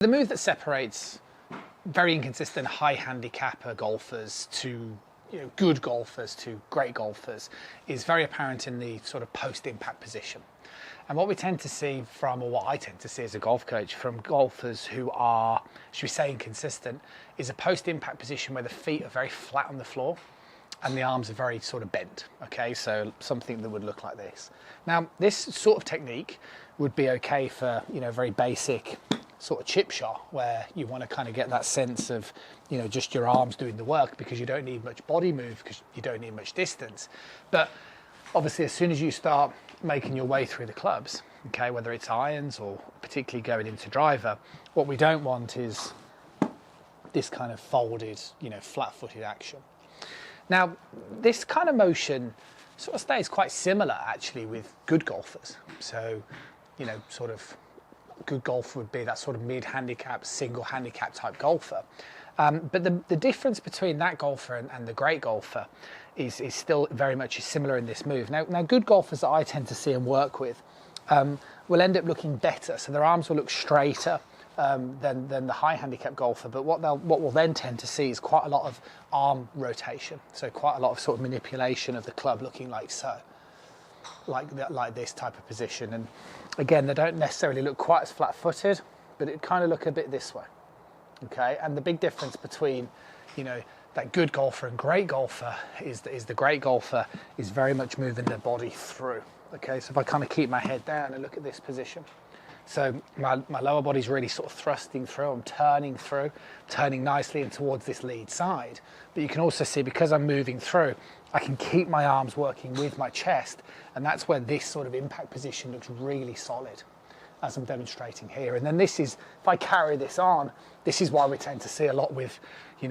The move that separates very inconsistent high handicapper golfers to good golfers to great golfers is very apparent in the sort of post-impact position. And what we tend to see from, or what I tend to see as a golf coach, from golfers who are, should we say, inconsistent, is a post-impact position where the feet are very flat on the floor and the arms are very sort of bent, okay? So something that would look like this. Now, this sort of technique would be okay for, very basic sort of chip shot where you want to kind of get that sense of, just your arms doing the work because you don't need much body move because you don't need much distance. But obviously, as soon as you start making your way through the clubs, okay, whether it's irons or particularly going into driver, what we don't want is this kind of folded, flat-footed action. Now, this kind of motion sort of stays quite similar actually with good golfers. So, sort of good golfer would be that sort of mid-handicap, single handicap type golfer. But the difference between that golfer and the great golfer is still very much similar in this move. Now, good golfers that I tend to see and work with will end up looking better. So their arms will look straighter than the high handicap golfer. But what we'll then tend to see is quite a lot of arm rotation. So quite a lot of sort of manipulation of the club looking like so. Like this type of position. And again, they don't necessarily look quite as flat-footed, but it kind of look a bit this way, okay? And the big difference between, that good golfer and great golfer is the great golfer is very much moving their body through, okay? So if I kind of keep my head down and look at this position, so my lower body's really sort of thrusting through, I'm turning nicely in towards this lead side. But you can also see, because I'm moving through, I can keep my arms working with my chest, and that's where this sort of impact position looks really solid, as I'm demonstrating here. And then this is, if I carry this on, this is why we tend to see a lot with,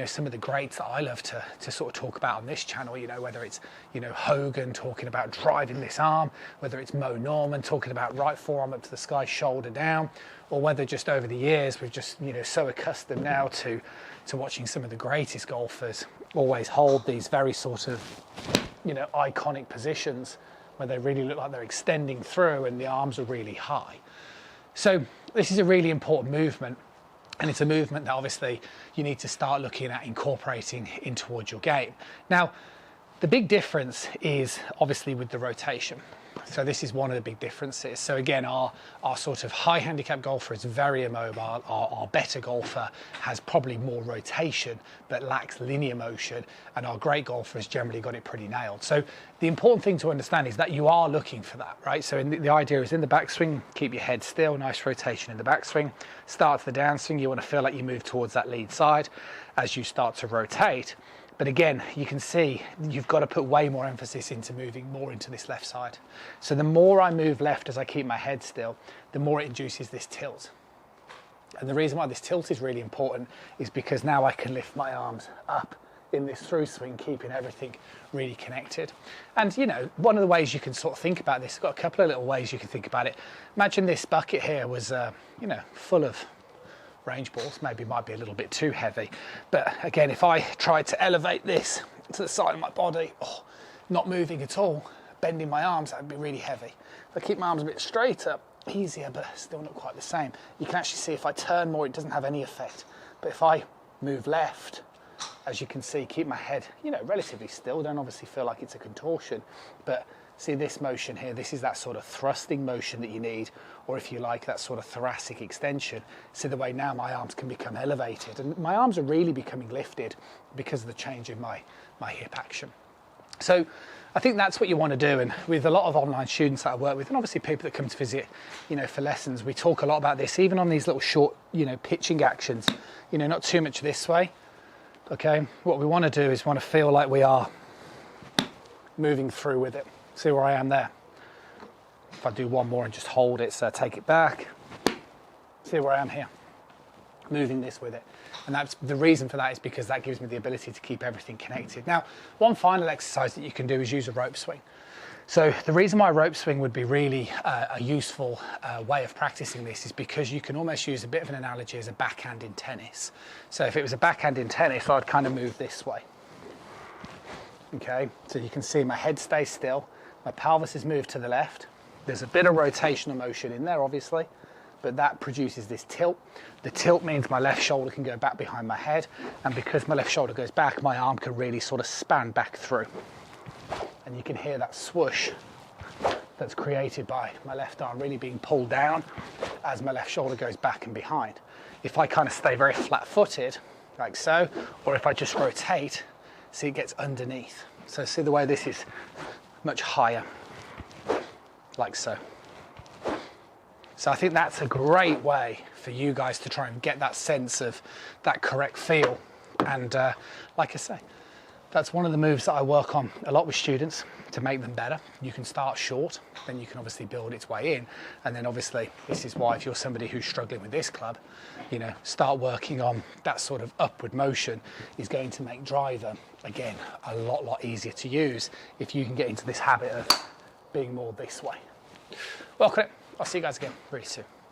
some of the greats that I love to sort of talk about on this channel, whether it's, Hogan talking about driving this arm, whether it's Mo Norman talking about right forearm up to the sky, shoulder down, or whether just over the years, we've just, so accustomed now to watching some of the greatest golfers always hold these very sort of, iconic positions where they really look like they're extending through and the arms are really high. So this is a really important movement, and it's a movement that obviously you need to start looking at incorporating in towards your game. Now, the big difference is obviously with the rotation. So this is one of the big differences. So again, our sort of high handicap golfer is very immobile. Our better golfer has probably more rotation, but lacks linear motion. And our great golfer has generally got it pretty nailed. So the important thing to understand is that you are looking for that, right? So the idea is in the backswing, keep your head still, nice rotation in the backswing. Start the downswing, you want to feel like you move towards that lead side as you start to rotate. But again, you can see you've got to put way more emphasis into moving more into this left side. So the more I move left as I keep my head still, the more it induces this tilt. And the reason why this tilt is really important is because now I can lift my arms up in this through swing, keeping everything really connected. And one of the ways you can sort of think about this, I've got a couple of little ways you can think about it. Imagine this bucket here was, full of range balls, maybe might be a little bit too heavy, but again, if I tried to elevate this to the side of my body, not moving at all, bending my arms, that would be really heavy. If I keep my arms a bit straighter, easier, but still not quite the same. You can actually see if I turn more, it doesn't have any effect. But if I move left, as you can see, keep my head, relatively still, don't obviously feel like it's a contortion, but see this motion here, this is that sort of thrusting motion that you need, or if you like, that sort of thoracic extension. See the way now my arms can become elevated, and my arms are really becoming lifted because of the change in my hip action. So I think that's what you want to do. And with a lot of online students that I work with, and obviously people that come to visit, for lessons, we talk a lot about this, even on these little short, pitching actions, not too much this way. Okay, what we want to do is want to feel like we are moving through with it. See where I am there? If I do one more and just hold it, so take it back. See where I am here? Moving this with it. And that's the reason for that is because that gives me the ability to keep everything connected. Now, one final exercise that you can do is use a rope swing. So the reason why rope swing would be really a useful way of practicing this is because you can almost use a bit of an analogy as a backhand in tennis. So if it was a backhand in tennis, I'd kind of move this way. Okay, so you can see my head stays still, my pelvis is moved to the left. There's a bit of rotational motion in there, obviously, but that produces this tilt. The tilt means my left shoulder can go back behind my head, and because my left shoulder goes back, my arm can really sort of span back through. And you can hear that swoosh that's created by my left arm really being pulled down as my left shoulder goes back and behind. If I kind of stay very flat-footed, like so, or if I just rotate, see it gets underneath. So see the way this is much higher, like so. So I think that's a great way for you guys to try and get that sense of that correct feel. And like I say, that's one of the moves that I work on a lot with students to make them better. You can start short, then you can obviously build its way in. And then obviously, this is why if you're somebody who's struggling with this club, you know, start working on that sort of upward motion is going to make driver, again, a lot easier to use if you can get into this habit of being more this way. Well, I'll see you guys again very soon.